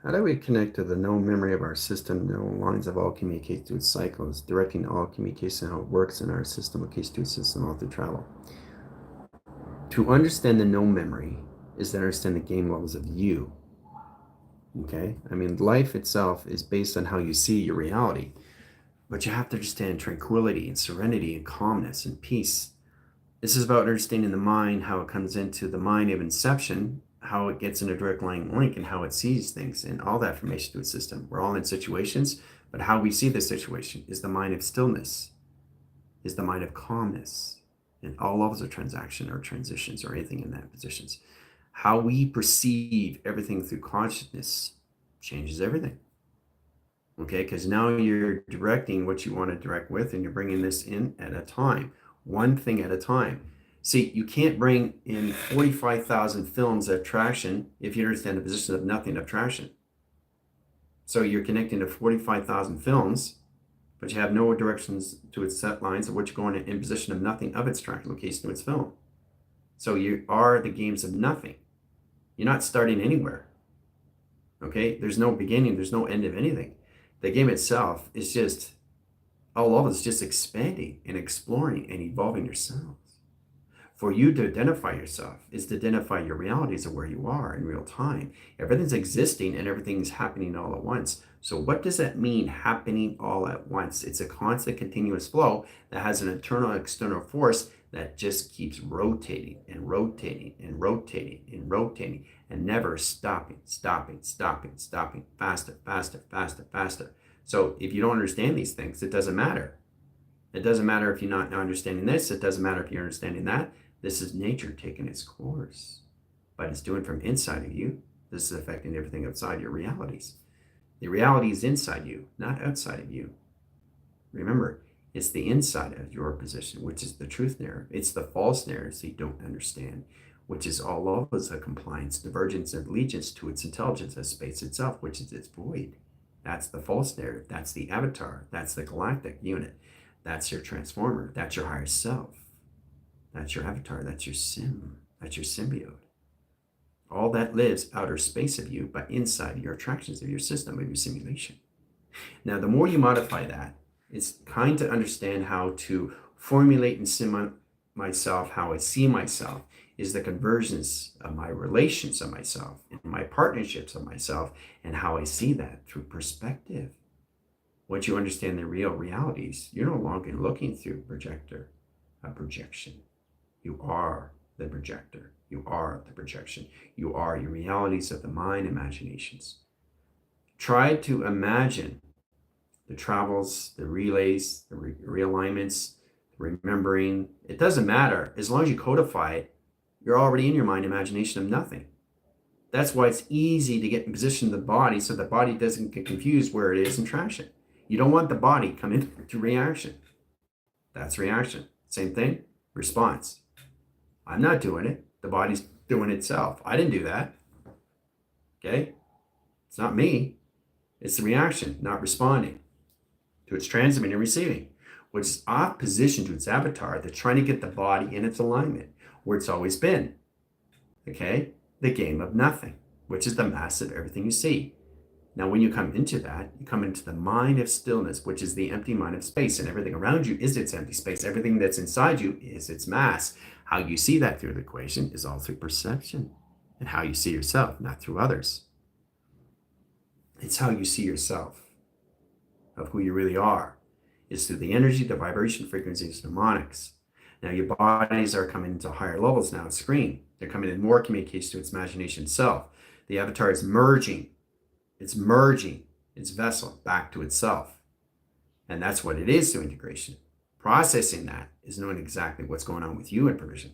How do we connect to the known memory of our system, known lines of all communication through its cycles, directing all communication, how it works in our system, case to its system, all through travel? To understand the known memory is to understand the game levels of you. Okay? I mean, life itself is based on how you see your reality, but you have to understand tranquility and serenity and calmness and peace. This is about understanding the mind, how it comes into the mind of inception, how it gets in a direct line link, and how it sees things and all that information to its system. We're all in situations, but how we see the situation is the mind of stillness, is the mind of calmness, and all levels of transaction or transitions or anything in that positions. How we perceive everything through consciousness changes everything. Okay, because now you're directing what you want to direct with, and you're bringing this in at a time, one thing at a time. See, you can't bring in 45,000 films of traction if you understand the position of nothing of traction. So you're connecting to 45,000 films, but you have no directions to its set lines of which going in position of nothing of its traction location to its film. So you are the games of nothing. You're not starting anywhere. Okay, there's no beginning, there's no end of anything. The game itself is just, all of it's just expanding and exploring and evolving yourselves. For you to identify yourself is to identify your realities of where you are in real time. Everything's existing and everything's happening all at once. So what does that mean, happening all at once? It's a constant continuous flow that has an internal and external force that just keeps rotating and rotating and rotating and rotating and never stopping, faster, faster, faster, faster. So if you don't understand these things, it doesn't matter. It doesn't matter if you're not understanding this. It doesn't matter if you're understanding that. This is nature taking its course, but it's doing from inside of you. This is affecting everything outside your realities. The reality is inside you, not outside of you. Remember, it's the inside of your position, which is the truth narrative. It's the false narratives you don't understand, which is all of us a compliance, divergence, and allegiance to its intelligence as space itself, which is its void. That's the false narrative. That's the avatar. That's the galactic unit. That's your transformer. That's your higher self. That's your avatar. That's your sim. That's your symbiote. All that lives outer space of you, but inside your attractions of your system, of your simulation. Now, the more you modify that, it's kind to understand how to formulate and sim myself, how I see myself, is the convergence of my relations of myself and my partnerships of myself, and how I see that through perspective. Once you understand the real realities, you're no longer looking through a projection. You are the projector. You are the projection. You are your realities of the mind, imaginations. Try to imagine the travels, the relays, the realignments, the remembering. It doesn't matter. As long as you codify it, you're already in your mind, imagination of nothing. That's why it's easy to get in position of the body so the body doesn't get confused where it is in traction. You don't want the body coming to reaction. That's reaction. Same thing, response. I'm not doing it. The body's doing it itself. I didn't do that. Okay? It's not me. It's the reaction, not responding to its transmitting and receiving, which is off position to its avatar that's trying to get the body in its alignment where it's always been. Okay? The game of nothing, which is the mass of everything you see. Now, when you come into that, you come into the mind of stillness, which is the empty mind of space, and everything around you is its empty space. Everything that's inside you is its mass. How you see that through the equation is all through perception, and how you see yourself, not through others. It's how you see yourself, of who you really are, is through the energy, the vibration, frequencies, mnemonics. Now, your bodies are coming into higher levels now, screen. They're coming in more communication to its imagination self. The avatar is merging. It's merging its vessel back to itself. And that's what it is through integration. Processing that is knowing exactly what's going on with you in provision,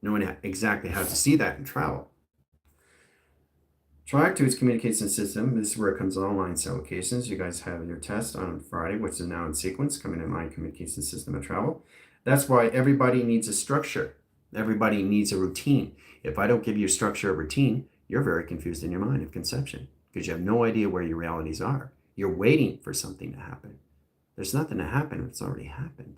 knowing exactly how to see that in travel. Track to its communication system. This is where it comes online cell locations. You guys have your test on Friday, which is now in sequence, coming in line communication system of travel. That's why everybody needs a structure. Everybody needs a routine. If I don't give you a structure or routine, you're very confused in your mind of conception, because you have no idea where your realities are. You're waiting for something to happen. There's nothing to happen if it's already happened.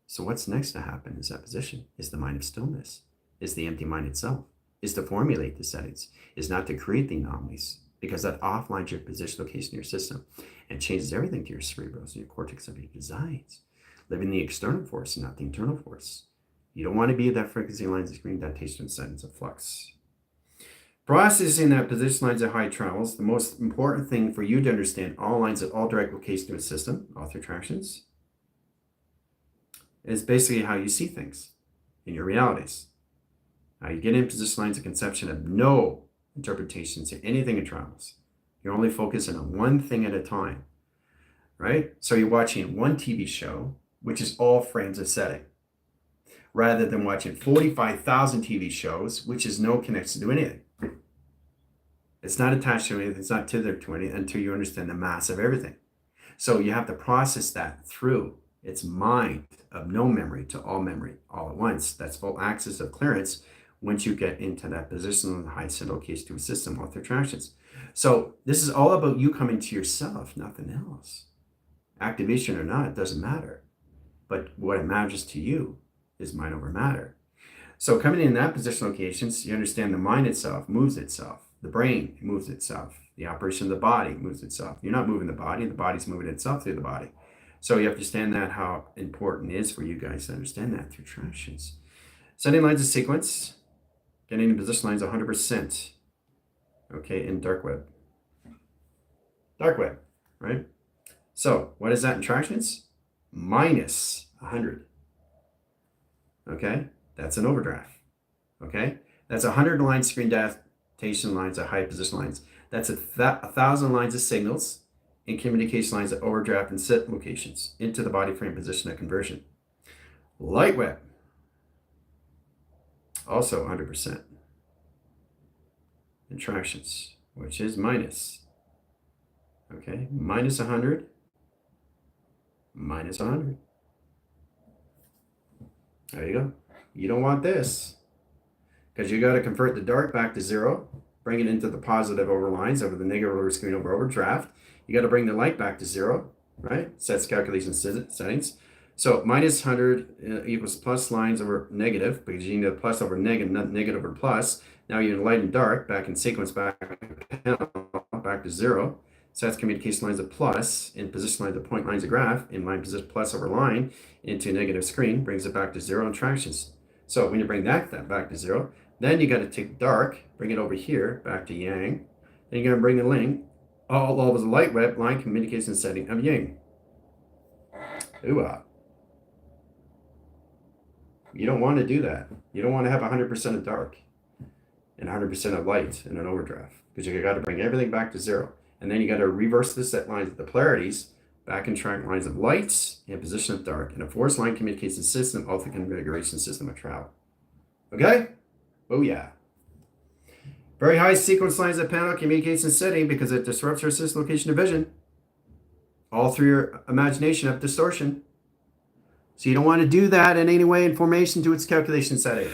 So what's next to happen is that position, is the mind of stillness, is the empty mind itself, is to formulate the settings, is not to create the anomalies, because that offlines your position, location, your system, and changes everything to your cerebral, so your cortex of your designs. Live in the external force and not the internal force. You don't want to be at that frequency lines of screen adaptation and settings of flux. Processing that position lines of high travels, the most important thing for you to understand all lines of all direct location to a system, all through attractions, is basically how you see things in your realities. How you get in position lines of conception of no interpretations to anything it travels. You're only focusing on one thing at a time, right? So you're watching one TV show, which is all frames of setting, rather than watching 45,000 TV shows, which is no connection to anything. It's not attached to anything. It's not tethered to anything until you understand the mass of everything. So you have to process that through its mind of no memory to all memory all at once. That's full access of clearance once you get into that position of the high central case to a system with attractions. So this is all about you coming to yourself, nothing else. Activation or not, it doesn't matter. But what it matters to you is mind over matter. So coming in that position locations, you understand the mind itself moves itself. The brain moves itself. The operation of the body moves itself. You're not moving the body's moving itself through the body. So you have to understand that, how important it is for you guys to understand that through attractions. Setting lines of sequence, getting in position lines 100%. Okay, in dark web. Dark web, right? So what is that in attractions? Minus 100. Okay, that's an overdraft. Okay, that's 100 line screen adaptation lines of high position lines. That's 1,000 lines of signals and communication lines of overdraft and set locations into the body frame position of conversion. Light web, also 100%. Attractions, which is minus. Okay, minus 100, minus 100. There you go. You don't want this, because you got to convert the dark back to zero, bring it into the positive over lines over the negative over screen over overdraft. You got to bring the light back to zero, right? Sets calculation settings. So minus 100 equals plus lines over negative, because you need a plus over negative, not negative over plus. Now you're in light and dark, back in sequence, back to zero. Sets communication lines of plus, in position lines of point lines of graph, in line position plus over line, into negative screen, brings it back to zero in attractions. So when you bring that back to zero, then you got to take dark, bring it over here, back to yang. Then you're going to bring the ling, all over the light web, line communication setting of yang. Ooh-ah. You don't want to do that. You don't want to have 100% of dark and 100% of light in an overdraft, because you got to bring everything back to zero. And then you got to reverse the set lines of the polarities back in track lines of lights and position of dark in a force line communication system of the configuration system of travel. Okay? Oh yeah. Very high sequence lines of panel communication setting, because it disrupts your system location of vision. All through your imagination of distortion. So you don't want to do that in any way in formation to its calculation setting.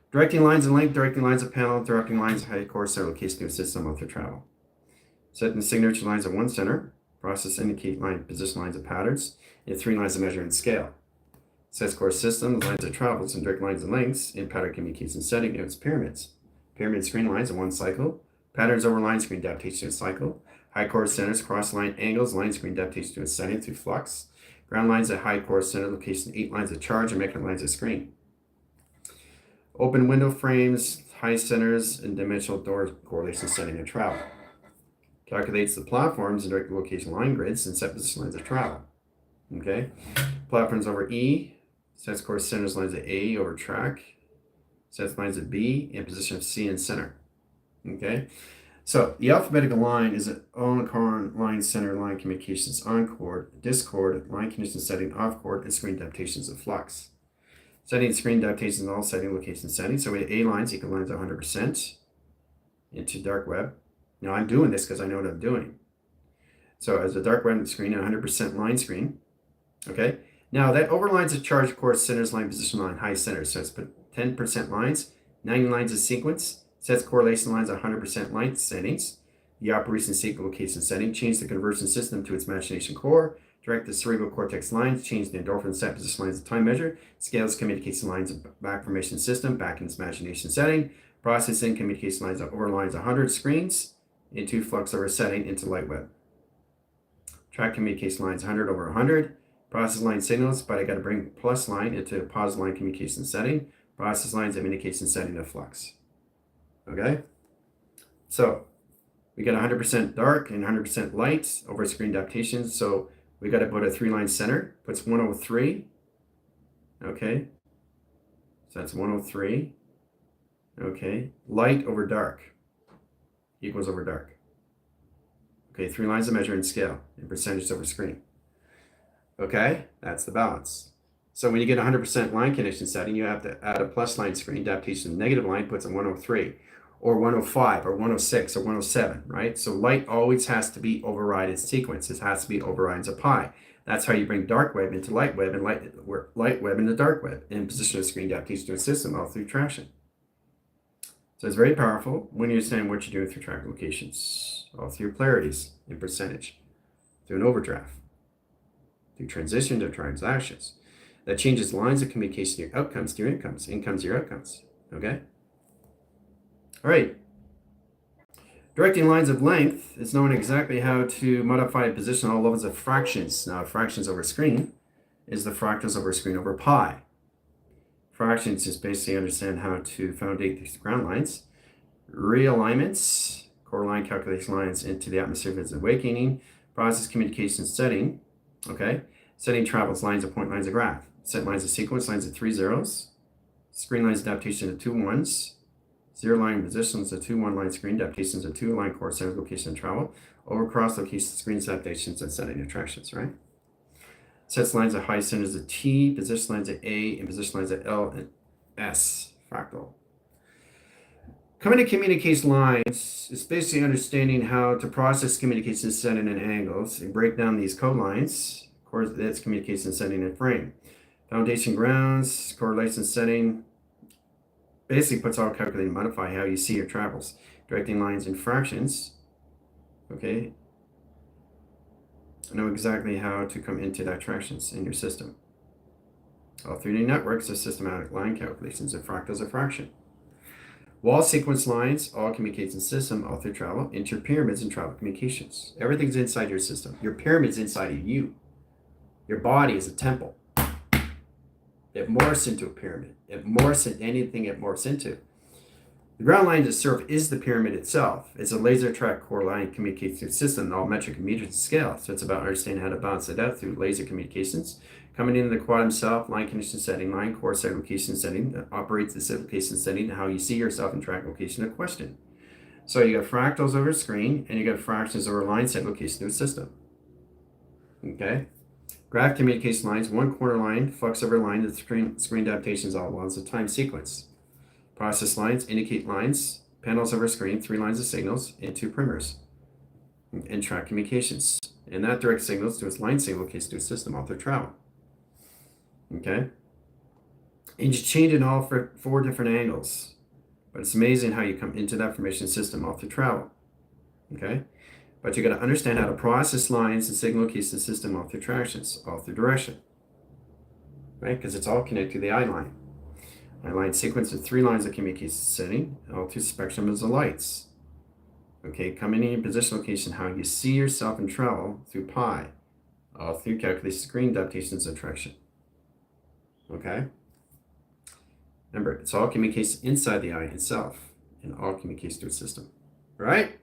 Directing lines and length, directing lines of panel, directing lines of high core center location to a system of their travel. Setting the signature lines of one center. Process indicate line position lines of patterns. And 3 lines of measure and scale. Sets core system, lines of travels, and direct lines and lengths in pattern communication setting of its pyramids. Pyramid screen lines in one cycle. Patterns over line screen adaptation to a cycle. High core centers, cross line angles, line screen adaptation to a setting through flux. Ground lines at high core center location, 8 lines of charge, and mechanism lines of screen. Open window frames, high centers, and dimensional door correlation setting of travel. Calculates the platforms and direct location line grids and set position lines of travel. Okay? Platforms over E, sets core centers lines of A over track, sets lines of B, and position of C in center. Okay? So the alphabetical line is an on-chord line center line communications on chord, discord, line condition setting off chord, and screen adaptations of flux. Setting screen adaptations in all setting location settings. So we have A lines equal lines 100% into dark web. Now I'm doing this because I know what I'm doing. So as a dark web screen, 100% line screen. Okay. Now that overlines a charge, of course, centers line, position line, high centers. So it's 10% lines, 90 lines of sequence, sets correlation lines 100% line settings. The operation sequence location setting, change the conversion system to its imagination core. Direct the cerebral cortex lines, change the endorphin set position lines of time measure, scales communication lines of back formation system, back in its imagination setting, Processing communication lines overlines 100 screens into flux over setting into light web. Track communication lines 100 over 100. Process line signals, but I got to bring plus line into positive line communication setting. Process lines of indication setting of flux. Okay? So we got 100% dark and 100% light over screen adaptations. So we got to put a 3-line center. Puts 103. Okay? So that's 103. Okay? Light over dark equals over dark. Okay, 3 lines of measure and scale in percentage over screen. Okay, that's the balance. So when you get 100% line condition setting, you have to add a plus line screen adaptation. The negative line puts a 103 or 105 or 106 or 107, right? So light always has to be overridden sequence. It has to be overrides of pi. That's how you bring dark web into light web and light web into dark web in position of screen adaptation to a system all through traction. So it's very powerful when you understand what you're doing through track locations, all through polarities in percentage, through an overdraft, through transition to transactions. That changes lines of communication, your outcomes to your incomes, incomes to your outcomes. Okay? All right. Directing lines of length is knowing exactly how to modify a position on all levels of fractions. Now, fractions over screen is the fractals over screen over pi. Fractions is basically understand how to foundate these ground lines. Realignments, core line calculation lines into the atmosphere of awakening. Process communication setting. Okay? Setting travels lines of point lines of graph. Set lines of sequence, lines of 3 zeros. Screen lines adaptation of 2 1s. 0 line positions of 2 1-line screen adaptations of 2 line core centers location and travel. Over cross location screen adaptations and setting attractions, right? Sets lines of high centers of T, position lines of A, and position lines of L and S, fractal. Coming to communication lines is basically understanding how to process communication setting and angles and break down these code lines. Of course, that's communication setting and frame. Foundation grounds, correlation setting, basically puts all calculated and modify how you see your travels. Directing lines and fractions, okay? Know exactly how to come into the attractions in your system. All 3D networks are systematic line calculations of fractals of fraction. Wall sequence lines, all communication system, all through travel, into your pyramids and travel communications. Everything's inside your system. Your pyramid's inside of you. Your body is a temple. It morphs into a pyramid. It morphs into anything it morphs into. The ground line to serve is the pyramid itself. It's a laser track core line communication system, all metric meters and scale. So it's about understanding how to balance it out through laser communications. Coming into the quad himself, line condition setting, line core set location setting, that operates the set location setting, how you see yourself in track location of question. So you got fractals over screen, and you got fractions over line set location to a system. Okay? Graph communication lines, 1 corner line, flux over line, the screen adaptations all ones, a time sequence. Process lines indicate lines, panels over screen, 3 lines of signals, and 2 primers. And track communications. And that direct signals to its line signal location to a system all through travel. Okay? And you change it all for 4 different angles. But it's amazing how you come into that information system all through travel. Okay? But you got to understand how to process lines and signal location system all through tractions, all through direction. Right? Because it's all connected to the eye line. Eye line sequence of 3 lines of communication setting, all through spectrums of lights. Okay, coming in your position location, how you see yourself in travel through pi, all through calculation screen adaptations and traction. Okay? Remember, it's all communication inside the eye itself, and all communication to a system. Right?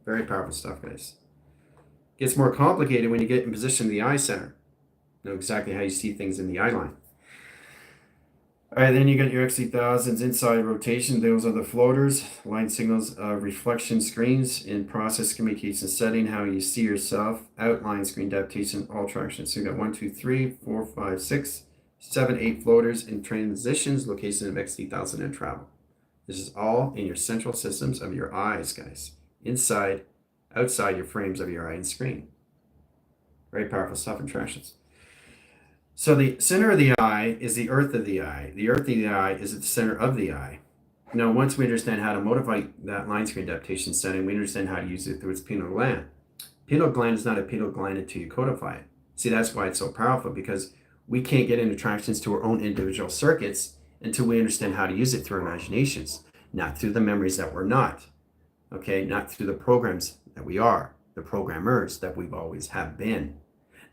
Very powerful stuff, guys. Gets more complicated when you get in position in the eye center. Know exactly how you see things in the eye line. All right, then you got your XC1000s inside rotation. Those are the floaters, line signals, reflection screens in process communication setting, how you see yourself, outline screen adaptation, all tractions. So you got 1, 2, 3, 4, 5, 6, 7, 8 floaters in transitions, location of XC1000 and travel. This is all in your central systems of your eyes, guys. Inside, outside your frames of your eye and screen. Very powerful stuff in tractions. So the center of the eye is the earth of the eye. The earth of the eye is at the center of the eye. Now, once we understand how to modify that line screen adaptation setting, we understand how to use it through its pineal gland. Pineal gland is not a pineal gland until you codify it. See, that's why it's so powerful, because we can't get into tractions to our own individual circuits until we understand how to use it through our imaginations. not through the memories that we're not, okay? Not through the programs that we are, the programmers that we've always have been.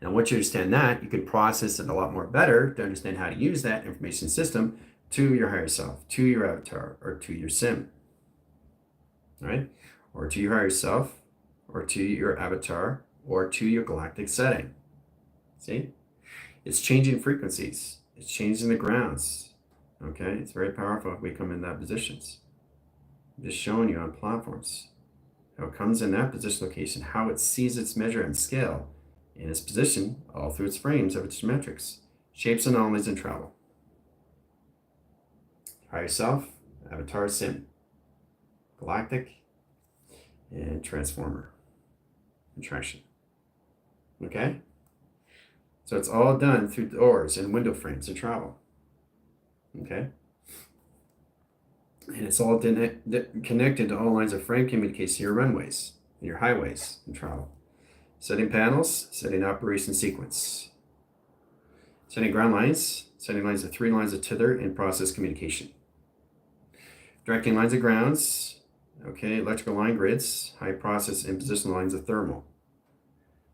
Now, once you understand that, you can process it a lot more better to understand how to use that information system to your higher self, to your avatar, or to your sim, right? Or to your higher self, or to your avatar, or to your galactic setting. See? It's changing frequencies. It's changing the grounds. Okay? It's very powerful if we come in that positions. I'm just showing you on platforms how it comes in that position location, how it sees its measure and scale in its position all through its frames of its geometrics, shapes, anomalies, and travel. Higher self, avatar, sim, galactic, and transformer, attraction. Okay? So it's all done through doors and window frames and travel. Okay? And it's all connected to all lines of frame communication, your runways, and your highways and travel. Setting panels, setting operation sequence. Setting ground lines, setting lines of 3 lines of tether and process communication. Directing lines of grounds, okay, electrical line grids, high process and position lines of thermal.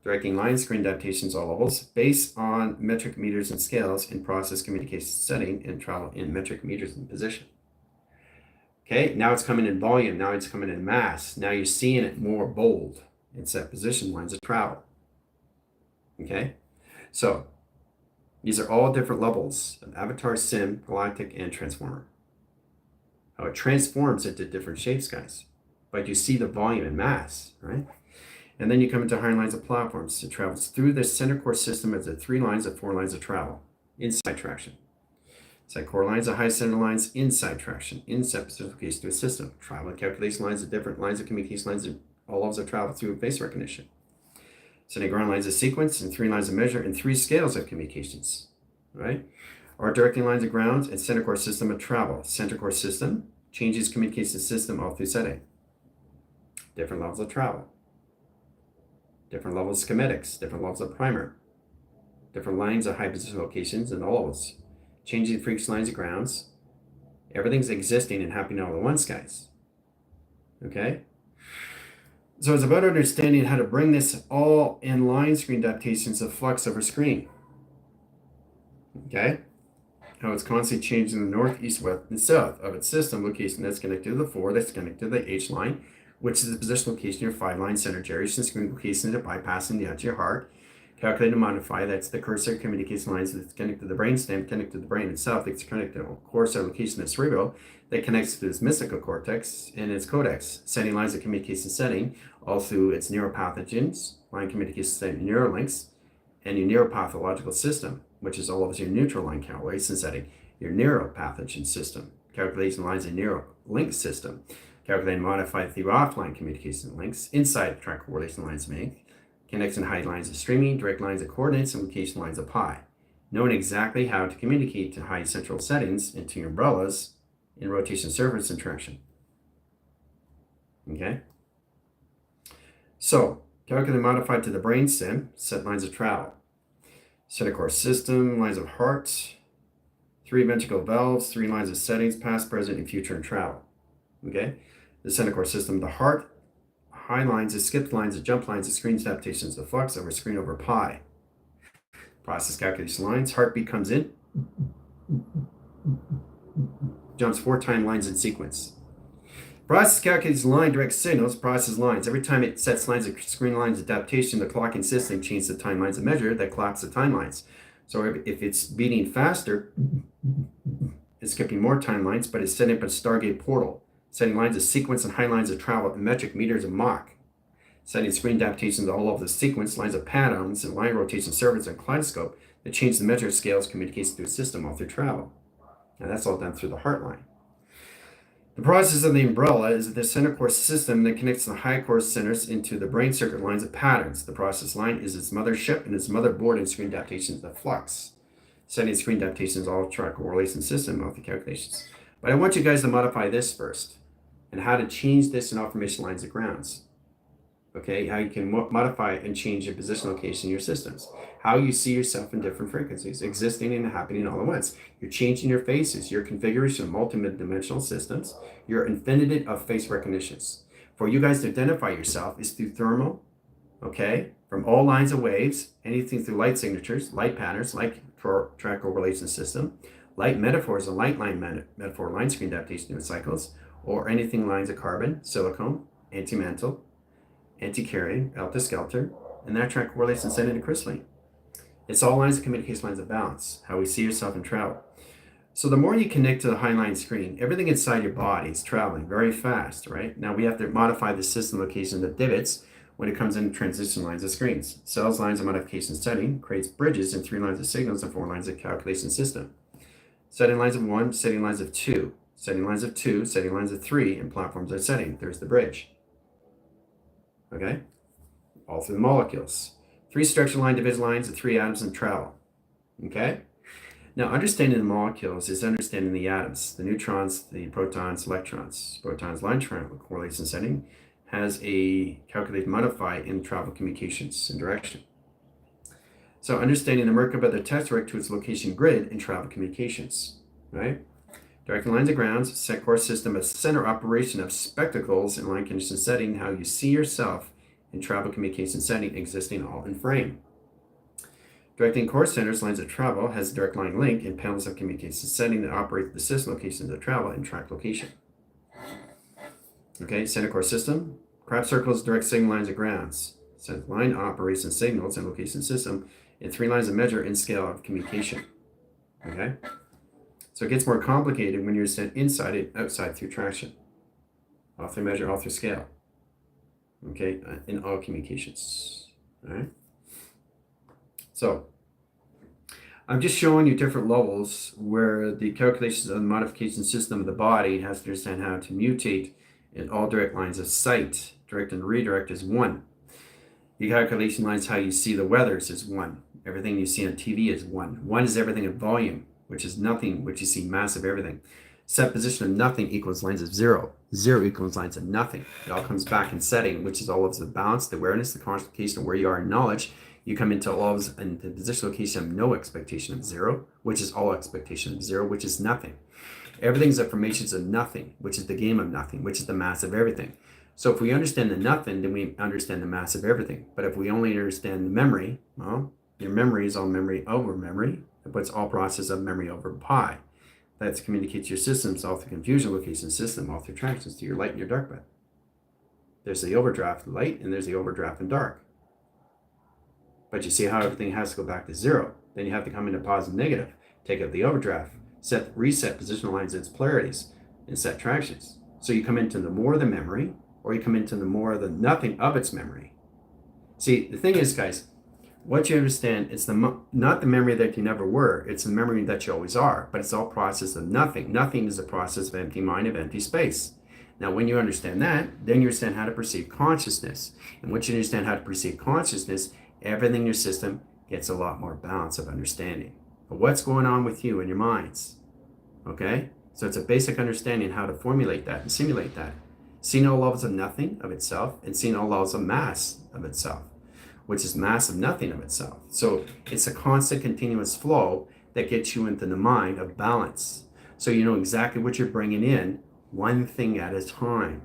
Directing line screen adaptations all levels based on metric meters and scales in process communication setting and travel in metric meters and position. Okay, now it's coming in volume, now it's coming in mass. Now you're seeing it more bold in set position lines of travel. Okay, so these are all different levels of avatar, sim, galactic, and transformer. How it transforms into different shapes, guys. But you see the volume and mass, right? And then you come into higher lines of platforms. It travels through the center core system as the 3 lines of 4 lines of travel. Inside traction. Side core lines of high center lines, inside traction. Inside specification to a system. Travel and calculation lines of different lines of communication lines of all levels of travel through face recognition. Setting ground lines of sequence and 3 lines of measure and 3 scales of communications, right? Or directing lines of ground and center core system of travel. Center core system changes communication system all through setting. Different levels of travel. Different levels of schematics, different levels of primer, different lines of high position locations and all levels. Changing frequency lines of grounds. Everything's existing and happening all at once, guys. Okay? So it's about understanding how to bring this all in line screen adaptations of flux over screen. Okay? How it's constantly changing the north, east, west, and south of its system location that's connected to the 4, that's connected to the H line, which is the position location of your 5 line center gyration screen location that bypassing the edge of your heart. Calculate and modify, that's the cursor communication lines that's connected to the brainstem, connected to the brain itself, that's connected to a core cell location of cerebral, that connects to this mystical cortex and its codex, setting lines of communication setting, all through its neuropathogens, line communication setting, neurolinks, and your neuropathological system, which is all of your neutral line calculation setting, your neuropathogen system, calculation lines and neurolink system, calculate and modify through offline communication links, inside the track correlation lines make, connects and hide lines of streaming, direct lines of coordinates, and location lines of pi. Knowing exactly how to communicate to high central settings into your umbrellas in rotation surface interaction. Okay? So, calculate and modify to the brain stem, set lines of travel. Center core system, lines of heart, 3 ventricle valves, 3 lines of settings, past, present, and future, and travel. Okay? The center core system, the heart, high lines, the skipped lines, the jump lines, the screen adaptations, the flux over screen over pi. Process calculation lines, heartbeat comes in, jumps 4 time lines in sequence. Process calculates line direct signals, process lines. Every time it sets lines of screen lines adaptation, the clocking system changes the timelines of measure that clocks the timelines. So if it's beating faster, it's skipping more timelines, but it's setting up a Stargate portal, setting lines of sequence and high lines of travel in metric meters of Mach, setting screen adaptations all over the sequence, lines of patterns and line rotation servers and kaleidoscope that change the measure scales communicates through the system all through travel. Now that's all done through the heart line. The process of the umbrella is the center core system that connects the high core centers into the brain circuit lines of patterns. The process line is its mothership and its motherboard and screen adaptations of flux. Setting screen adaptations all track correlation system of the calculations. But I want you guys to modify this first and how to change this in affirmation lines of grounds. Okay, how you can modify and change your position location in your systems, how you see yourself in different frequencies, existing and happening all at once. You're changing your faces, your configuration of multi-dimensional systems, your infinity of face recognitions. For you guys to identify yourself is through thermal, okay, from all lines of waves, anything through light signatures, light patterns, light track correlation system, light metaphors, a light line metaphor, line screen adaptation to cycles, or anything lines of carbon, silicone, antimantle, anti-carrying, alpha-skelter, and that track correlates and send into crystalline. It's all lines of communication, lines of balance, how we see yourself in travel. So the more you connect to the high-line screen, everything inside your body is traveling very fast, right? Now we have to modify the system location of divots when it comes in transition lines of screens. Cells lines of modification setting creates bridges in 3 lines of signals and 4 lines of calculation system. Setting lines of 1, setting lines of 2, setting lines of 2, setting lines of 3, and platforms are setting. There's the bridge. Okay? All through the molecules. 3 structure line division lines of 3 atoms in travel. Okay? Now, understanding the molecules is understanding the atoms, the neutrons, the protons, electrons. Protons line correlation setting has a calculated modify in travel communications and direction. So understanding the Merkaba, the tesseract to its location grid in travel communications, right? Directing lines of grounds, set core system, a center operation of spectacles in line condition setting, how you see yourself in travel communication setting, existing all in frame. Directing core centers, lines of travel, has a direct line link in panels of communication setting that operate the system locations of travel and track location. Okay, center core system, crop circles, direct signal lines of grounds. Set line operation signals and location system in 3 lines of measure and scale of communication. Okay, so it gets more complicated when you're sent inside it, outside through traction. All through measure, all through scale. Okay, in all communications. All right. So I'm just showing you different levels where the calculations of the modification system of the body has to understand how to mutate in all direct lines of sight. Direct and redirect is 1. The calculation lines, how you see the weathers, is 1. Everything you see on TV is 1. 1 is everything in volume, which is nothing, which you see massive everything. Set position of nothing equals lines of 0. 0 equals lines of nothing. It all comes back in setting, which is all of the balance, the awareness, the conscious location of where you are in knowledge. You come into all of into position location of no expectation of 0, which is all expectation of 0, which is nothing. Everything's affirmations of nothing, which is the game of nothing, which is the mass of everything. So if we understand the nothing, then we understand the mass of everything. But if we only understand the memory, well, your memory is all memory over memory, but it's all process of memory over pi. That communicates your systems all through confusion location system, all through tractions to your light and your dark bed. There's the overdraft light and there's the overdraft in dark. But you see how everything has to go back to 0. Then you have to come into positive negative, take out the overdraft, reset positional lines its polarities, and set tractions. So you come into the more of the memory, or you come into the more of the nothing of its memory. See, the thing is, guys, what you understand, it's not the memory that you never were, it's the memory that you always are, but it's all process of nothing. Nothing is a process of empty mind, of empty space. Now, when you understand that, then you understand how to perceive consciousness. And once you understand how to perceive consciousness, everything in your system gets a lot more balance of understanding of what's going on with you in your minds. Okay? So it's a basic understanding how to formulate that and simulate that. Seeing all levels of nothing of itself and seeing all levels of mass of itself, which is mass of nothing of itself. So it's a constant continuous flow that gets you into the mind of balance. So you know exactly what you're bringing in, one thing at a time.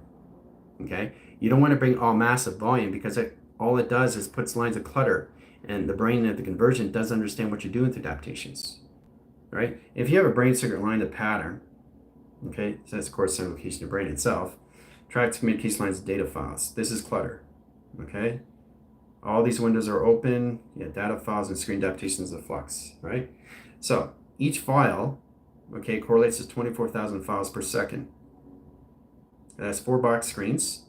Okay? You don't want to bring all massive volume because all it does is puts lines of clutter, and the brain at the conversion doesn't understand what you're doing through adaptations, right? If you have a brain circuit line of pattern, okay, so that's of course the location of the brain itself, tracks communication lines of data files. This is clutter, okay? All these windows are open, you have data files and screen adaptations of flux, right? So each file, okay, correlates to 24,000 files per second. That's 4 box screens.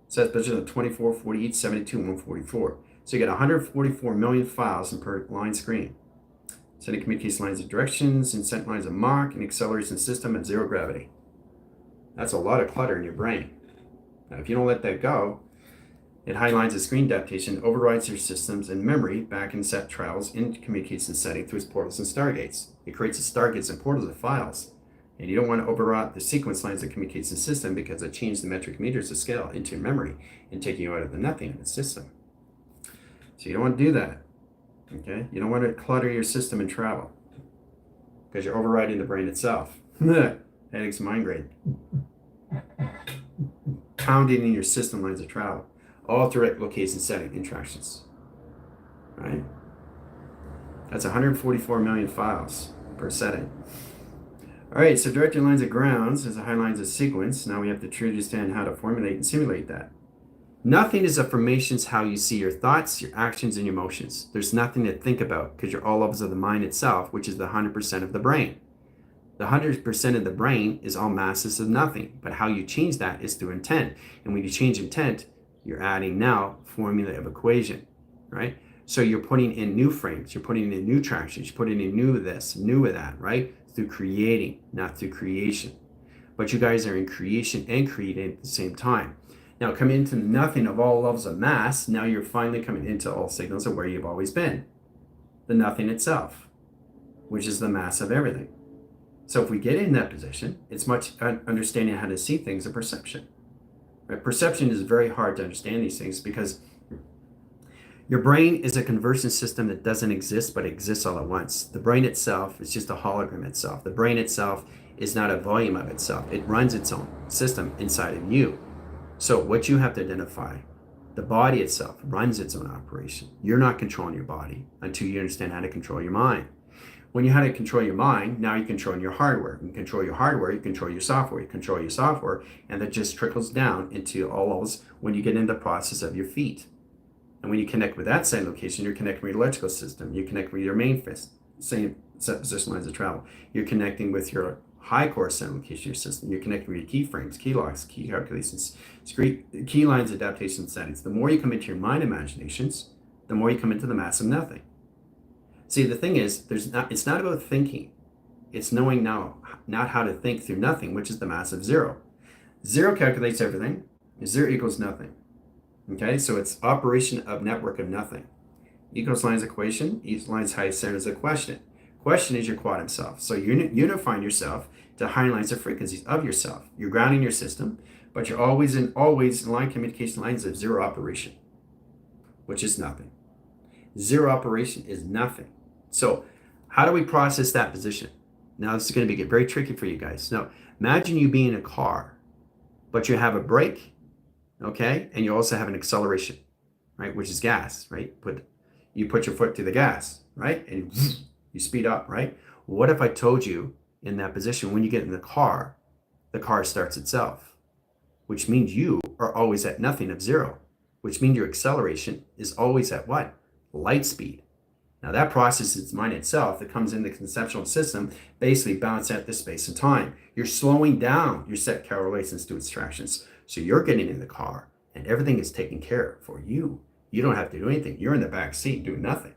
Sets position of 24, 48, 72, and 144. So you get 144 million files per line screen. Sending communication lines of directions and sent lines of Mach and acceleration system at 0 gravity. That's a lot of clutter in your brain. Now, if you don't let that go, it highlines the screen adaptation, overrides your systems and memory back and set travels into communication setting through its portals and stargates. It creates its stargates and portals of files. And you don't want to override the sequence lines of communication system because it changed the metric meters of scale into your memory and taking you out of the nothing of the system. So you don't want to do that. Okay? You don't want to clutter your system and travel because you're overriding the brain itself. Headaches, migraine. Pounding in your system lines of travel. All through location setting interactions. Right? That's 144 million files per setting. All right, so direct your lines of grounds as a high lines of sequence. Now we have to truly understand how to formulate and simulate that. Nothing is affirmations how you see your thoughts, your actions, and your emotions. There's nothing to think about because you're all levels of the mind itself, which is the 100% of the brain. The 100% of the brain is all masses of nothing, but how you change that is through intent. And when you change intent, you're adding now formula of equation, right? So you're putting in new frames, you're putting in new tractions, you're putting in new of this, new of that, right? Through creating, not through creation. But you guys are in creation and creating at the same time. Now coming into nothing of all levels of mass, now you're finally coming into all signals of where you've always been. The nothing itself, which is the mass of everything. So if we get in that position, it's much understanding how to see things and perception. Right? Perception is very hard to understand these things because your brain is a conversion system that doesn't exist, but exists all at once. The brain itself is just a hologram itself. The brain itself is not a volume of itself. It runs its own system inside of you. So what you have to identify, the body itself runs its own operation. You're not controlling your body until you understand how to control your mind. When you know how to control your mind, now you're controlling your hardware. You control your hardware, you control your software, you control your software, and that just trickles down into all those when you get into the process of your feet. And when you connect with that same location, you're connecting with your electrical system. You connect with your main fist, same set position lines of travel. You're connecting with your high core center location, your system. You're connecting with your keyframes, key locks, key calculations, key lines, adaptation settings. The more you come into your mind imaginations, the more you come into the mass of nothing. See, the thing is, it's not about thinking. It's knowing now, not how to think through nothing, which is the mass of zero. Zero calculates everything. Zero equals nothing. Okay, so it's operation of network of nothing. Equals lines equation, each line's highest center is a question. Question is your quantum self. So you're unifying yourself to high lines of frequencies of yourself. You're grounding your system, but you're always in line communication lines of zero operation, which is nothing. Zero operation is nothing. So how do we process that position? Now this is going to get very tricky for you guys. Now imagine you being in a car, but you have a brake, okay, and you also have an acceleration, right, which is gas, right? You put your foot to the gas, right, and you speed up, right? What if I told you in that position when you get in the car starts itself, which means you are always at nothing of zero, which means your acceleration is always at what? Light speed. Now that process is mind itself that comes in the conceptual system, basically balance out the space and time. You're slowing down your set correlations to abstractions. So you're getting in the car and everything is taken care of for you. You don't have to do anything. You're in the back seat doing nothing.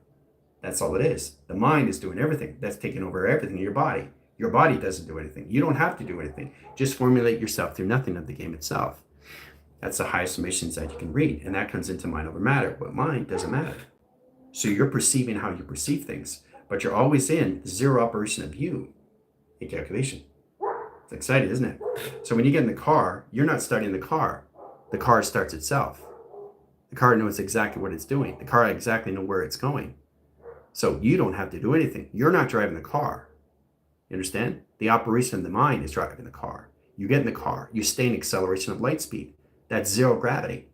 That's all it is. The mind is doing everything. That's taking over everything in your body. Your body doesn't do anything. You don't have to do anything. Just formulate yourself through nothing of the game itself. That's the highest summations that you can read. And that comes into mind over matter. But mind doesn't matter. So you're perceiving how you perceive things, but you're always in zero operation of you in calculation. It's exciting, isn't it? So when you get in the car, you're not starting the car. The car starts itself. The car knows exactly what it's doing. The car exactly knows where it's going. So you don't have to do anything. You're not driving the car. You understand? The operation of the mind is driving the car. You get in the car. You stay in acceleration of light speed. That's zero gravity.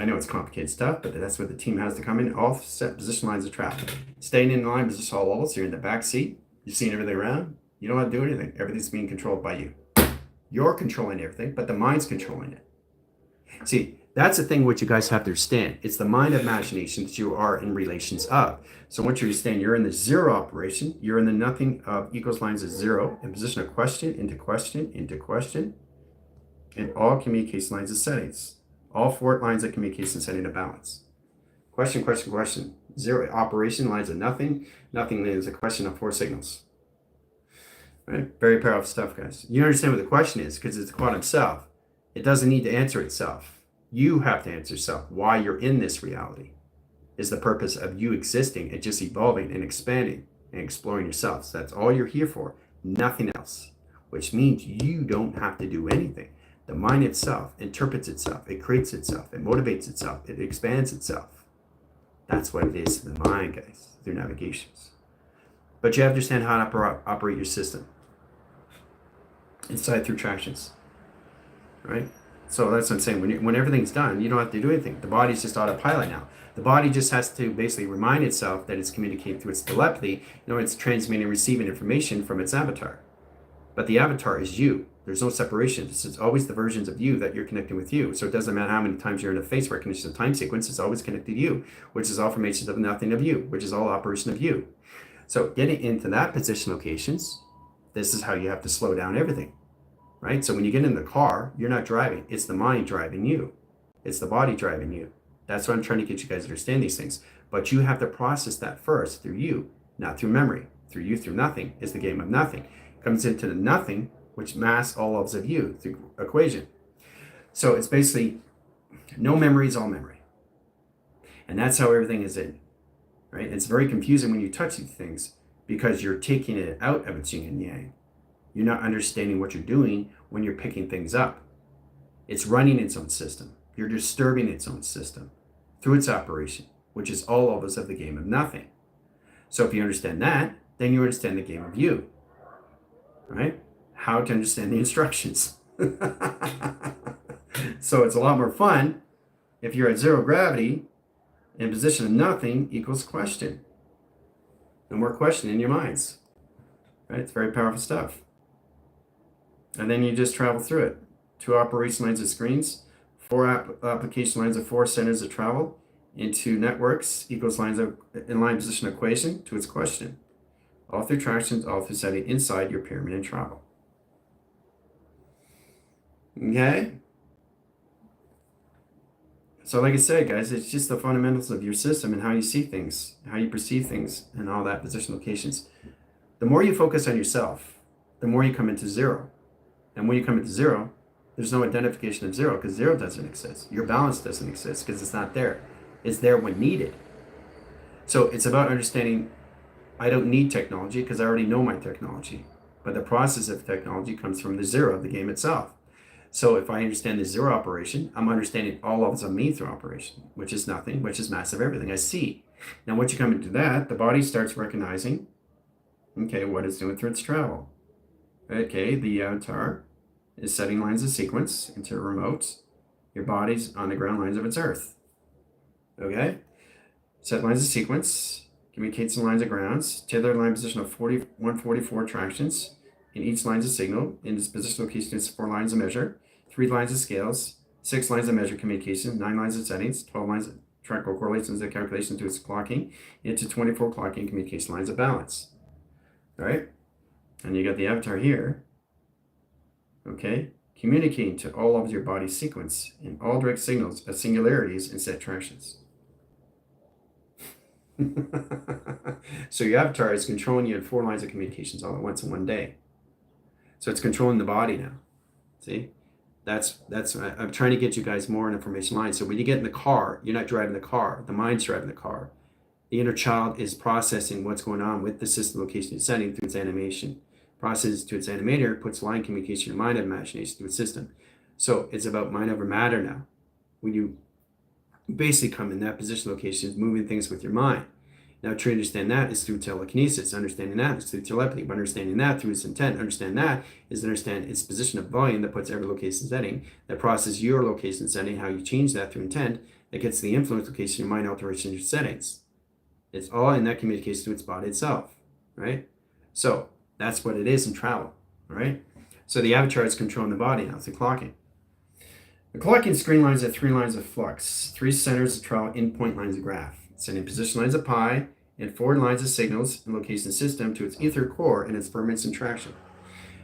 I know it's complicated stuff, but that's where the team has to come in. All set position lines of travel. Staying in line position all levels. You're in the back seat. You're seeing everything around. You don't have to do anything. Everything's being controlled by you. You're controlling everything, but the mind's controlling it. See, that's the thing which you guys have to understand. It's the mind of imagination that you are in relations of. So once you understand, you're in the zero operation. You're in the nothing of equals lines of zero in position of question, into question, into question. And all communication lines of settings. All four lines of communication setting a balance. Question, question, question. Zero operation lines of nothing. Nothing is a question of four signals. Right? Very powerful stuff, guys. You understand what the question is because it's the quantum self. It doesn't need to answer itself. You have to answer yourself. Why you're in this reality is the purpose of you existing and just evolving and expanding and exploring yourself. So that's all you're here for. nothing else, which means you don't have to do anything. The mind itself interprets itself, it creates itself, it motivates itself, it expands itself. That's what it is to the mind, guys, through navigations. But you have to understand how to operate your system inside through tractions, right? So that's what I'm saying. When everything's done, you don't have to do anything. The body's just autopilot now. The body just has to basically remind itself that it's communicating through its telepathy. It's transmitting and receiving information from its avatar. But the avatar is you. There's no separation. It's always the versions of you that you're connecting with you. So it doesn't matter how many times you're in a face recognition time sequence, it's always connected to you, which is all formations of nothing of you, which is all operation of you. So getting into that position locations, this is how you have to slow down everything, right? So when you get in the car, you're not driving. It's the mind driving you. It's the body driving you. That's what I'm trying to get you guys to understand these things. But you have to process that first through you, not through memory. Through you, through nothing is the game of nothing. It comes into the nothing, which masks all levels of you through equation. So it's basically no memory is all memory. And that's how everything is in, right? It's very confusing when you touch these things because you're taking it out of its yin and yang. You're not understanding what you're doing when you're picking things up. It's running its own system. You're disturbing its own system through its operation, which is all of us of the game of nothing. So if you understand that, then you understand the game of you, right? How to understand the instructions. So it's a lot more fun if you're at zero gravity and position of nothing equals question. No more question in your minds, right? It's very powerful stuff. And then you just travel through it. 2 operation lines of screens, 4 application lines of 4 centers of travel into networks equals lines of inline position equation to its question. All through tractions, all through setting inside your pyramid and travel. Okay? So like I said, guys, it's just the fundamentals of your system and how you see things, how you perceive things, and all that position locations. The more you focus on yourself, the more you come into zero. And when you come into zero, there's no identification of zero because zero doesn't exist. Your balance doesn't exist because it's not there. It's there when needed. So it's about understanding I don't need technology because I already know my technology. But the process of technology comes from the zero of the game itself. So if I understand the zero operation, I'm understanding all levels of me through operation, which is nothing, which is massive everything I see. Now, once you come into that, the body starts recognizing, okay, what it's doing through its travel. Okay, the avatar is setting lines of sequence into a remote. Your body's on the ground lines of its earth. Okay? Set lines of sequence, communicates in lines of grounds, tether line position of 144 tractions. In each lines of signal, in its position location, it's 4 lines of measure, 3 lines of scales, 6 lines of measure communication, 9 lines of settings, 12 lines of track or correlations of calculation to its clocking, into 24 clocking communication lines of balance. All right? And you got the avatar here, okay, communicating to all of your body sequence in all direct signals as singularities and set tractions. So your avatar is controlling you in 4 lines of communications all at once in one day. So it's controlling the body now. See? That's I'm trying to get you guys more information lines. So when you get in the car, you're not driving the car. The mind's driving the car. The inner child is processing what's going on with the system location and setting through its animation. Processes to its animator, puts line communication, mind of imagination through its system. So it's about mind over matter now. When you basically come in that position location, moving things with your mind. Now, to understand that is through telekinesis. Understanding that is through telepathy. But understanding that through its intent. Understand that is to understand its position of volume that puts every location setting, that processes your location setting, how you change that through intent, that gets the influence location, your mind alteration, your settings. It's all in that communication to its body itself, right? So that's what it is in travel, all right? So the avatar is controlling the body now. It's the clocking. The clocking screen lines are 3 lines of flux, 3 centers of travel, endpoint lines of graph. Sending position lines of pi and 4 lines of signals and location system to its ether core and its ferments and traction.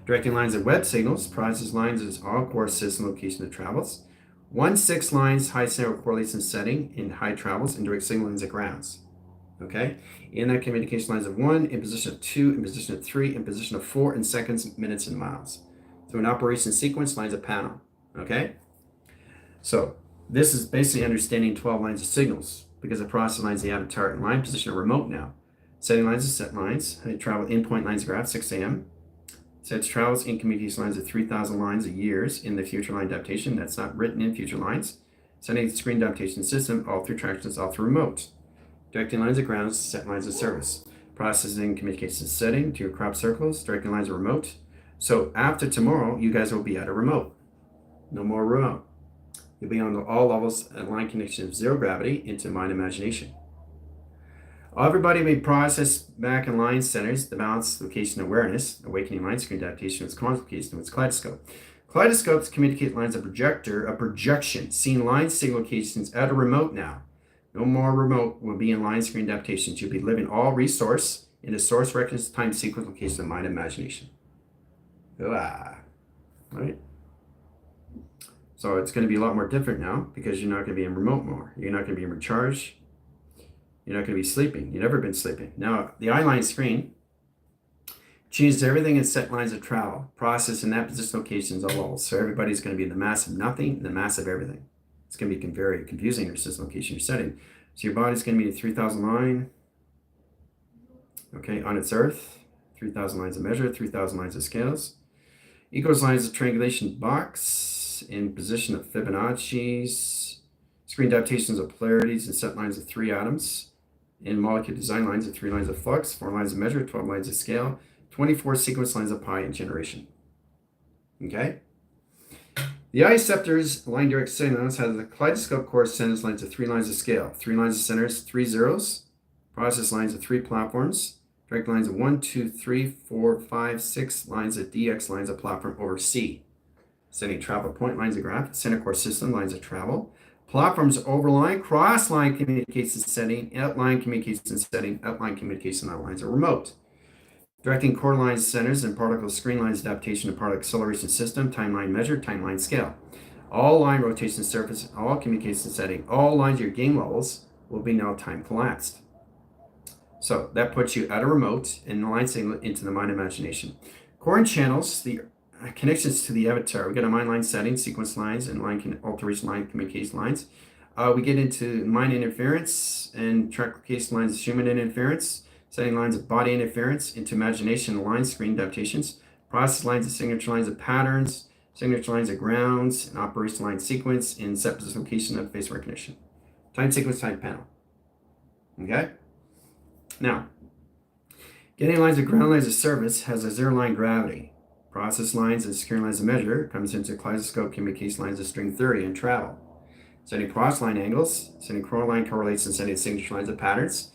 Directing lines of web signals, processes lines as all core system location that travels. 1-6 lines high center correlation setting in high travels and direct signal lines of grounds. Okay? In that communication lines of 1, in position of 2, in position of 3, in position of 4 in seconds, minutes, and miles. Through an operation sequence, lines of panel. Okay? So this is basically understanding 12 lines of signals, because the process lines the avatar in line position are remote now. Setting lines is set lines. I travel endpoint lines graph 6 a.m. Sets travels in communication lines of 3,000 lines a years in the future line adaptation. That's not written in future lines. Sending the screen adaptation system all through tractions, all through remote. Directing lines of grounds, set lines of service. Processing communication setting to your crop circles, directing lines of remote. So after tomorrow, you guys will be at a remote. No more remote. You'll be on all levels and line connection of zero gravity into mind imagination. Everybody may process back in line centers, the balance, location, awareness, awakening line screen adaptation with convocation with kaleidoscope. Kaleidoscopes communicate lines of projection, seeing line signal locations at a remote now. No more remote will be in line screen adaptations. You'll be living all resource in a source reference time sequence location of mind imagination. Right? So it's going to be a lot more different now because you're not going to be in remote more. You're not going to be in recharge. You're not going to be sleeping. You've never been sleeping. Now, the eye-line screen changes everything in set lines of travel, process in that position locations all levels. So everybody's going to be in the mass of nothing and the mass of everything. It's going to be very confusing, your system location you're setting. So your body's going to be a 3,000 line, okay, on its earth, 3,000 lines of measure, 3,000 lines of scales. Equals lines of triangulation box in position of Fibonacci's, screen adaptations of polarities and set lines of 3 atoms. In molecule design lines of 3 lines of flux, 4 lines of measure, 12 lines of scale, 24 sequence lines of pi and generation. Okay? The eye scepter's line direct signals has the kaleidoscope course centers lines of 3 lines of scale, 3 lines of centers, 3 zeros, process lines of 3 platforms, direct lines of 1, 2, 3, 4, 5, 6 lines of DX lines of platform over C. Setting travel point lines of graph, center core system lines of travel. Platforms overline, cross-line communication setting, outline communication setting, outline communication outlines are remote. Directing core lines, centers, and particle screen lines adaptation to particle acceleration system, timeline measure, timeline scale. All line rotation surface, all communication setting, all lines your game levels will be now time collapsed. So that puts you at a remote and the line signal into the mind imagination. Core and channels, the connections to the avatar. We got a mind line setting, sequence lines, and line alteration line communication lines. We get into mind interference and track location lines of human interference, setting lines of body interference into imagination line screen adaptations, process lines of signature lines of patterns, signature lines of grounds, and operation line sequence in set position location of face recognition. Time sequence time panel. Okay? Now, getting lines of ground lines of service has a zero line gravity. Process lines and secure lines of measure comes into kaleidoscope communication lines of string theory and travel. Setting cross line angles, setting chrono line correlates and setting signature lines of patterns.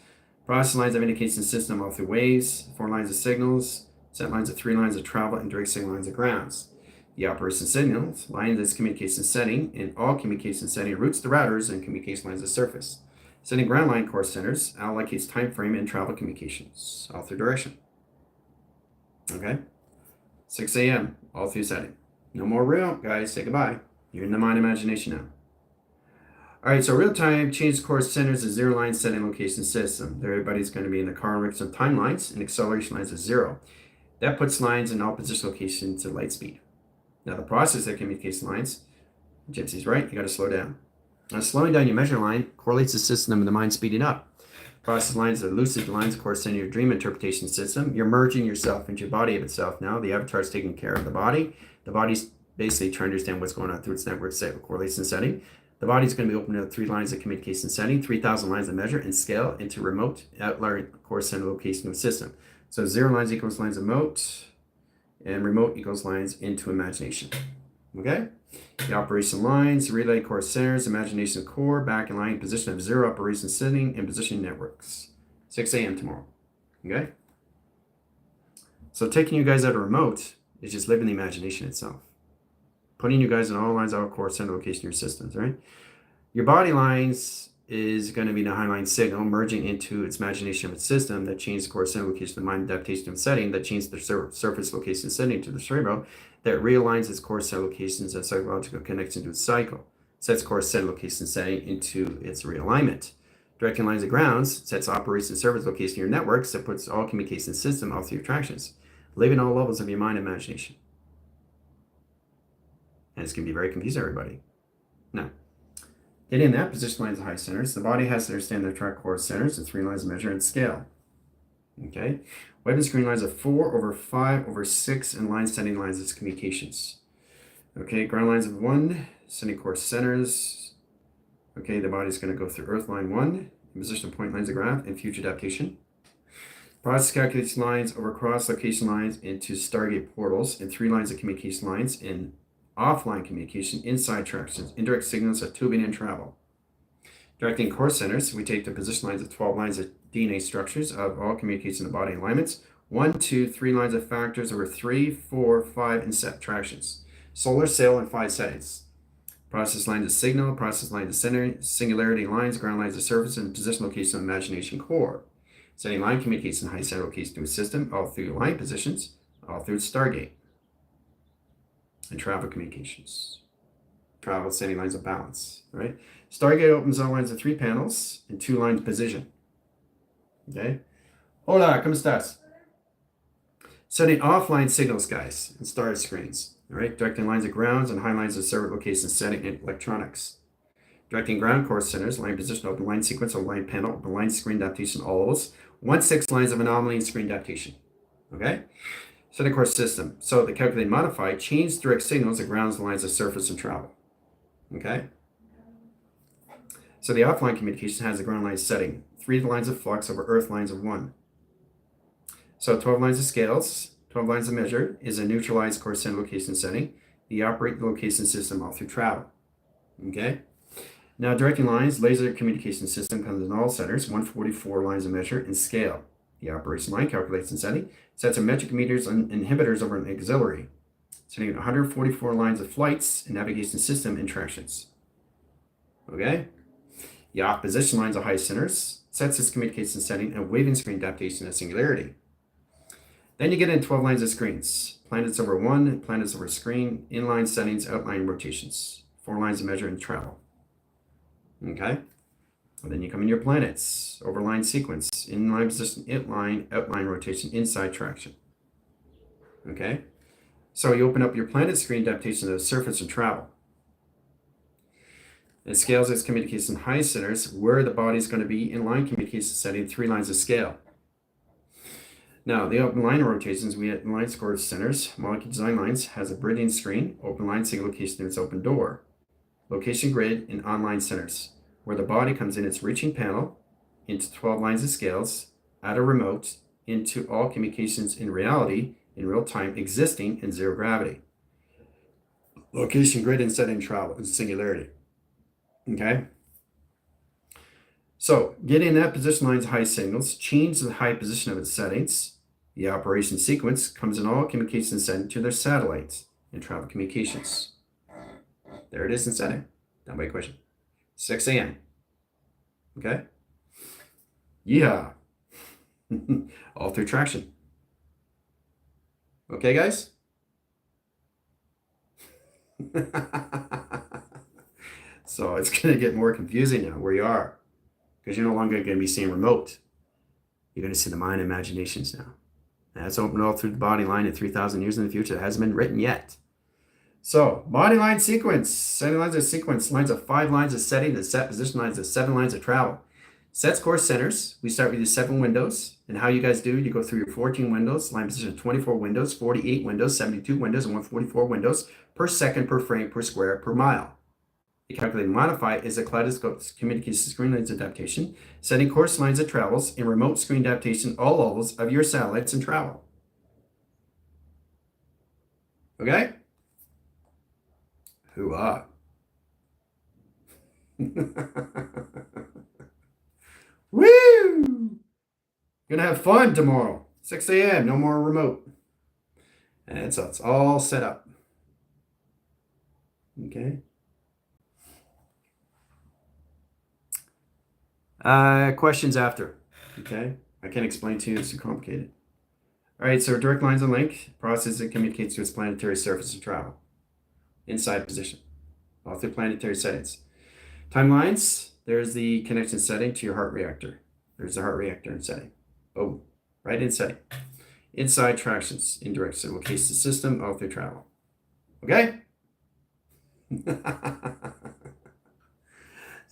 Process lines of indication system all through waves, 4 lines of signals, set lines of 3 lines of travel, and direct signal lines of grounds. The operation signals, line is communication setting, and all communication setting routes the routers and communication lines of surface. Setting ground line core centers allocates time frame and travel communications, all through direction. Okay? 6 a.m., all through setting. No more real, guys. Say goodbye. You're in the mind imagination now. All right, so real time change course centers a zero line setting location system. Everybody's going to be in the car mix of timelines and acceleration lines of 0. That puts lines in all position locations to light speed. Now, the process of communication lines, Gypsy's right, you got to slow down. Now, slowing down your measure line correlates the system and the mind speeding up. Process lines are lucid lines corresponding to your dream interpretation system. You're merging yourself into your body of itself now. The avatar is taking care of the body. The body's basically trying to understand what's going on through its network set correlation setting. The body's going to be open to 3 lines of communication setting, 3,000 lines of measure and scale into remote outlier corresponding location of system. So 0 lines equals lines of remote, and remote equals lines into imagination. Okay? The operation lines, relay core centers, imagination core, back in line, position of 0, operation setting, and positioning networks. 6 a.m. tomorrow. Okay? So taking you guys out of remote is just living the imagination itself. Putting you guys in all lines, all core center location of your systems, right? Your body lines is going to be the highline signal merging into its imagination of its system that changes core center location to mind adaptation of setting, that changes the surface location setting to the cerebral, that realigns its core cell locations and psychological connection to its cycle, sets core cell location setting into its realignment. Directing lines of grounds sets operation service location of your networks that puts all communication system all through your attractions, living all levels of your mind and imagination. And it's going to be very confusing, everybody. Now, getting in that position lines of high centers, the body has to understand their track core centers and 3 lines of measure and scale. Okay. Web and screen lines of 4 over 5 over 6 and line sending lines as communications. Okay. Ground lines of 1, sending course centers. Okay. The body's going to go through Earth line 1, position point lines of graph, and future adaptation. Process calculates lines over cross location lines into Stargate portals and 3 lines of communication lines in offline communication, inside tractions, indirect signals of tubing and travel. Directing course centers, we take the position lines of 12 lines of DNA structures of all communication of body alignments, 1, 2, 3 lines of factors over 3, 4, 5, and set tractions. Solar sail and 5 settings. Process lines of signal, process lines of center, singularity lines, ground lines of surface, and position location of imagination core. Setting line communicates in high center location to a system, all through line positions, all through Stargate. And travel communications. Travel setting lines of balance, right? Stargate opens all lines of 3 panels and 2 lines position. Okay? Hola, ¿cómo estás? Setting offline signals, guys, and star screens. All right? Directing lines of grounds and high lines of server locations, setting in electronics. Directing ground course centers, line position, open line sequence, open line panel, open line screen adaptation, all those. 1/6 lines of anomaly and screen adaptation. Okay? Setting course system. So the calculate and modify, change direct signals of grounds, lines of surface, and travel. Okay? So the offline communication has the ground line setting, 3 lines of flux over Earth lines of 1. So 12 lines of scales, 12 lines of measure is a neutralized course center location setting. The operate the location system all through travel. Okay? Now, directing lines, laser communication system comes in all centers, 144 lines of measure and scale. The operation line calculates and setting, sets of metric meters and inhibitors over an auxiliary, setting 144 lines of flights and navigation system interactions. Okay? The off position lines of high centers, sets its communication setting and waving screen adaptation and singularity. Then you get in 12 lines of screens, planets over 1, planets over screen, inline settings, outline rotations, 4 lines of measure and travel. Okay, and then you come in your planets, overline sequence, inline position, inline, outline rotation, inside traction. Okay, so you open up your planet screen adaptation to the surface and travel. It scales its communication high centers where the body is going to be in line communication setting, 3 lines of scale. Now, the open line rotations, we have line score centers, molecule design lines, has a Brilliant screen, open line single location in its open door. Location grid and online centers, where the body comes in its reaching panel into 12 lines of scales, at a remote, into all communications in reality, in real time, existing in 0 gravity. Location grid and setting travel and singularity. Okay? So, getting that position lines high signals, change the high position of its settings. The operation sequence comes in all communications sent to their satellites and travel communications. There it is in setting. Done by equation. 6 a.m. Okay? Yeah. All through traction. Okay, guys? So it's going to get more confusing now where you are, because you're no longer going to be seeing remote. You're going to see the mind imaginations now. And that's open all through the body line in 3,000 years in the future. It hasn't been written yet. So, body line sequence, setting lines of sequence, lines of 5 lines of setting, the set position lines of 7 lines of travel. Sets course centers, we start with the 7 windows, and how you guys do, you go through your 14 windows, line position 24 windows, 48 windows, 72 windows, and 144 windows per second, per frame, per square, per mile. The calculate and modify is a kaleidoscope communication screen lines adaptation, setting course lines of travels and remote screen adaptation all levels of your satellites and travel. Okay? Hoo-ah. Woo! Gonna have fun tomorrow. 6 a.m. No more remote. And so it's all set up. Okay. Questions after. Okay. I can't explain to you. It's too complicated. All right. So direct lines and link process that communicates to its planetary surface and travel. Inside position. All through planetary settings. Timelines. There's the connection setting to your heart reactor. There's the heart reactor in setting. Oh, right in setting. Inside tractions, indirect so location system, all through travel. Okay? So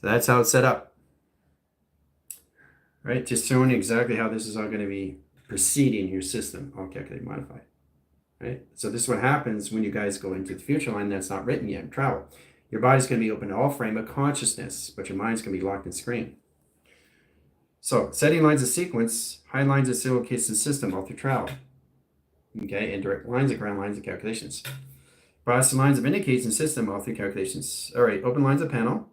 that's how it's set up. Right? Just showing you exactly how this is all going to be proceeding in your system, all calculate, modify. Right? So this is what happens when you guys go into the future line that's not written yet in travel. Your body's going to be open to all frame of consciousness, but your mind's going to be locked in screen. So setting lines of sequence, high lines of single case and system all through travel. Okay, and direct lines of ground lines of calculations. Process lines of indication system all through calculations. All right, open lines of panel.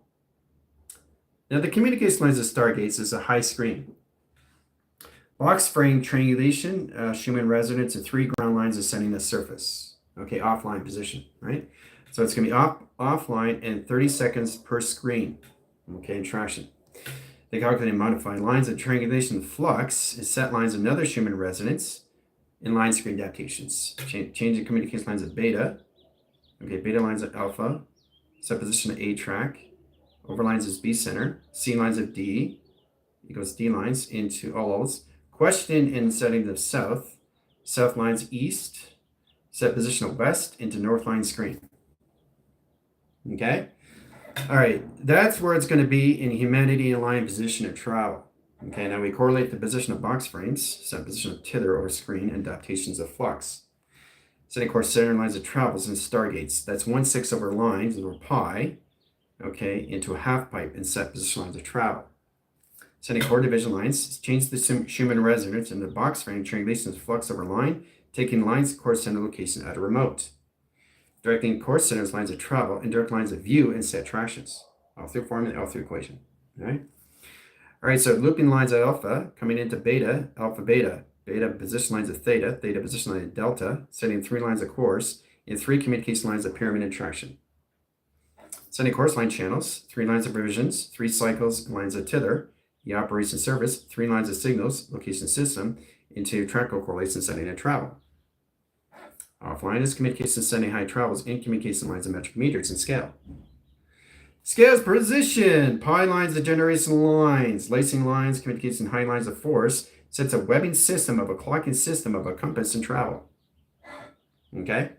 Now the communication lines of stargates is a high screen. Box frame triangulation, Schumann resonance, and 3 ground lines ascending the surface. Okay, offline position, right? So it's going to be offline and 30 seconds per screen. Okay, interaction. They calculate and modify lines of triangulation flux is set lines of another Schumann resonance in line screen adaptations. Change the communication lines of beta. Okay, beta lines of alpha. Set position of A track. Over lines is B center. C lines of D. It goes D lines into all levels. Question and setting of south. South lines east. Set position of west into north line screen. Okay? All right, that's where it's going to be in humanity aligned position of travel. Okay, now we correlate the position of box frames, set position of tither or screen, and adaptations of flux. Setting course center lines of travels and stargates. That's 1/6 over lines or pi, okay, into a half pipe and set position lines of travel. Setting core division lines, change the Schumann resonance in the box frame triangulation of flux over line, taking lines course center location at a remote. Directing course centers lines of travel and direct lines of view and set tractions. All through formula, all through equation. All right. All right, so looping lines of alpha coming into beta, alpha beta, beta position lines of theta, theta position line of delta, setting 3 lines of course and 3 communication lines of pyramid and traction. Setting course line channels, 3 lines of revisions, 3 cycles and lines of tither, the operation service, 3 lines of signals, location system, into track correlation setting and travel. Offline is communication setting high travels in communication lines of metric meters and scale. Scales position, pi lines of generation lines, lacing lines, communication high lines of force, sets a webbing system of a clocking system of a compass and travel. Okay?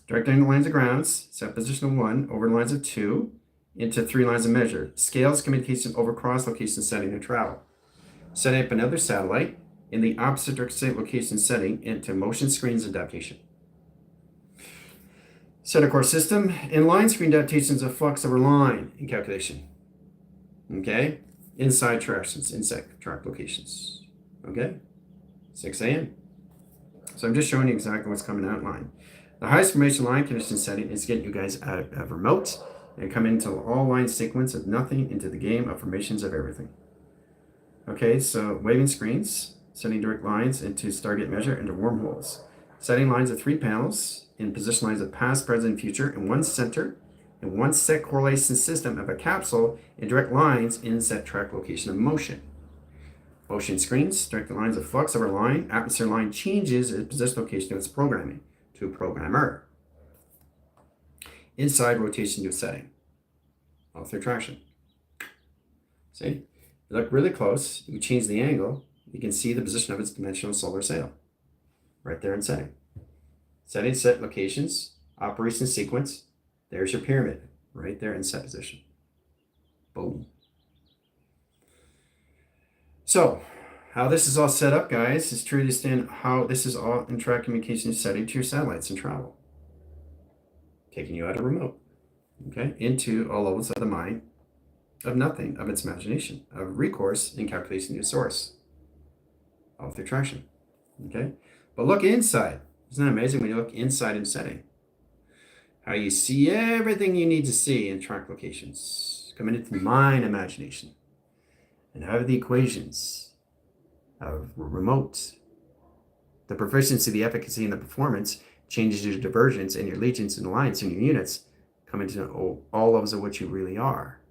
Directing the lines of grounds, set position of 1 over lines of 2 into 3 lines of measure. Scales communication over cross location setting and travel. Setting up another satellite in the opposite direction location setting into motion screens adaptation. Set a course system and line screen adaptations of flux over line in calculation. Okay? Inside tractions, inside track locations. Okay? 6 a.m. So I'm just showing you exactly what's coming out line. The highest formation line condition setting is getting you guys out of remote and come into all line sequence of nothing into the game of formations of everything. Okay, so waving screens, setting direct lines into Stargate measure into wormholes. Setting lines of 3 panels in position lines of past, present, and future in 1 center and 1 set correlation system of a capsule and direct lines in set track location of motion. Motion screens, direct lines of flux over line, atmosphere line changes its position location of its programming to programmer. Inside rotation to setting. All through traction. See? If you look really close, you change the angle, you can see the position of its dimensional solar sail. Right there in setting. Setting set locations, operation sequence, there's your pyramid, right there in set position. Boom. So, how this is all set up, guys, is to understand how this is all in track communication setting to your satellites and travel. Taking you out of remote, okay, into all levels of the mind, of nothing, of its imagination, of recourse in calculation to your source. All through traction, okay? But look inside. Isn't that amazing when you look inside in setting? How you see everything you need to see in track locations. Coming into mind imagination. And how the equations of remote, the proficiency, the efficacy, and the performance changes your divergence and your legions and alliance and your units come into all levels of what you really are.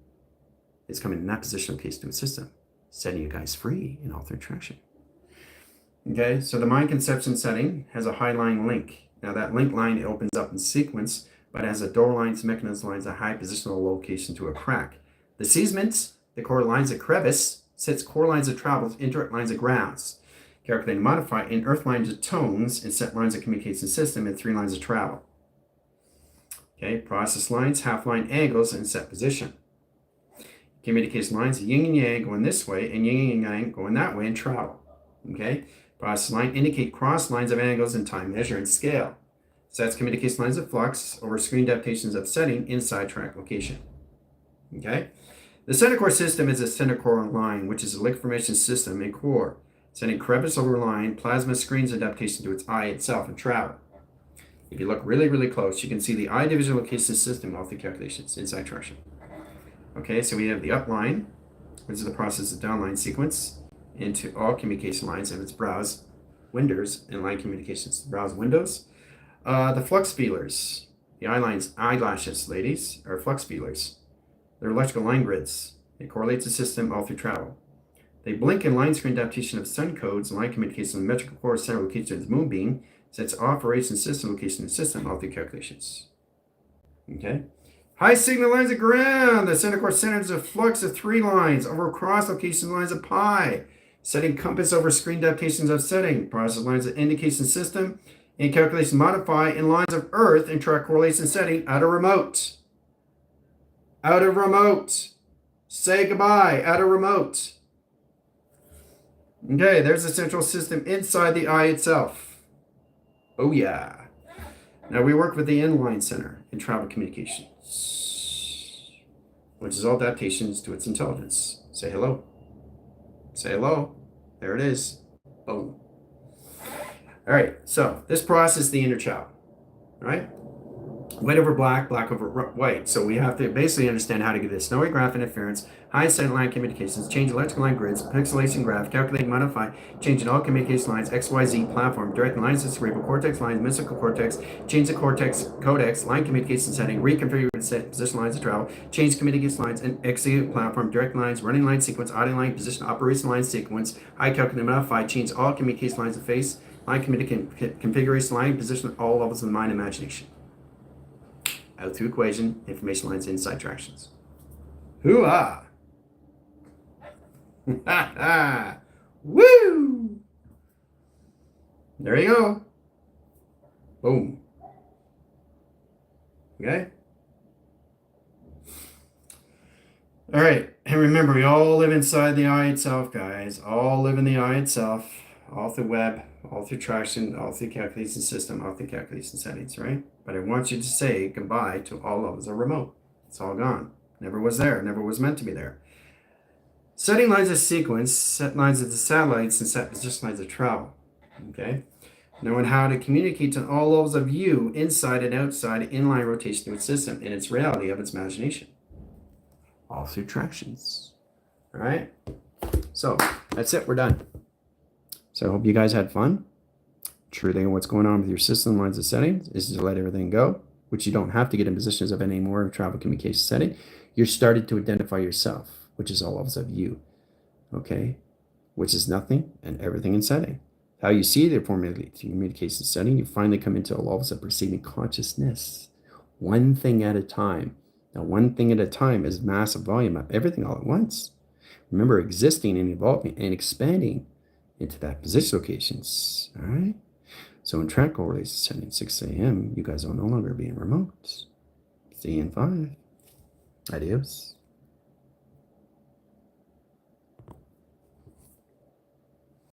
It's coming in that positional case to a system, setting you guys free in all through traction. Okay, so the mind conception setting has a high line link. Now that link line opens up in sequence, but has a door lines, mechanism lines, a high positional location to a crack. The seisments, the core lines of crevice, sets core lines of travels, indirect lines of grounds. Calculate and modify in earth lines of tones and set lines of communication system and 3 lines of travel. Okay, process lines, half line angles, and set position. Communication lines, yin and yang going this way and yin and yang going that way and travel. Okay, Process line indicate cross lines of angles in time, measure, and scale. Sets communication lines of flux over screen adaptations of setting inside track location. Okay? The center core system is a center core line, which is a link formation system and core, sending crevice over line, plasma screens adaptation to its eye itself and travel. If you look really, really close, you can see the eye division location system of the calculations inside traction. Okay, so we have the upline, which is the process of downline sequence into all communication lines of its browse windows and line communications. Browse windows. The flux feelers, the eyelashes, ladies, are flux feelers. They're electrical line grids. It correlates the system all through travel. They blink in line screen adaptation of sun codes, line communication of metrical core center location of its moonbeam, sets operation system location and system all through calculations. Okay? High signal lines of ground. The center core centers a flux of 3 lines over cross location lines of pi, setting compass over screen adaptations of setting, process lines of indication system, and calculation modify in lines of earth and track correlation setting out of remote. Out of remote. Say goodbye. Out of remote. Okay, there's the central system inside the eye itself. Oh yeah. Now we work with the inline center in travel communications, which is all adaptations to its intelligence. Say hello. Say hello. There it is. Boom. All right, so this process is the inner child, right? White over black, black over white. So we have to basically understand how to get this snowy graph interference, high set line communications, change electrical line grids, pixelation graph, calculate, modify, change in all communication lines, XYZ platform, direct lines to cerebral cortex lines, mystical cortex, change the cortex, codex, line communication setting, reconfigure set position lines of travel, change communication lines, and execute platform, direct lines, running line sequence, audio line, position, operation line sequence, high calculate, modify, change all communication lines of face, line configuration line, position all levels of the mind imagination. Out through equation, information lines, inside tractions. Hoo-ah! Ha-ha! Woo! There you go. Boom. Okay? All right. And remember, we all live inside the eye itself, guys. All live in the eye itself. All through web, all through traction, all through calculation system, all through calculation settings, right? But I want you to say goodbye to all levels of remote. It's all gone. Never was there. Never was meant to be there. Setting lines of sequence, set lines of the satellites, and set position lines of travel. Okay? Knowing how to communicate to all levels of you, inside and outside, inline rotation of its system, in its reality of its imagination. All through tractions. All right? So, that's it. We're done. So I hope you guys had fun. True thing of what's going on with your system lines of settings is to let everything go, which you don't have to get in positions of any more travel communication setting. You're starting to identify yourself, which is all levels of you, okay? Which is nothing and everything in setting. How you see the communication setting, you finally come into all levels of perceiving consciousness, one thing at a time. Now, one thing at a time is massive volume of everything all at once. Remember, existing and evolving and expanding into that position locations, all right? So in track correlation setting 6 a.m., you guys will no longer be in remote. See you in 5. Adios.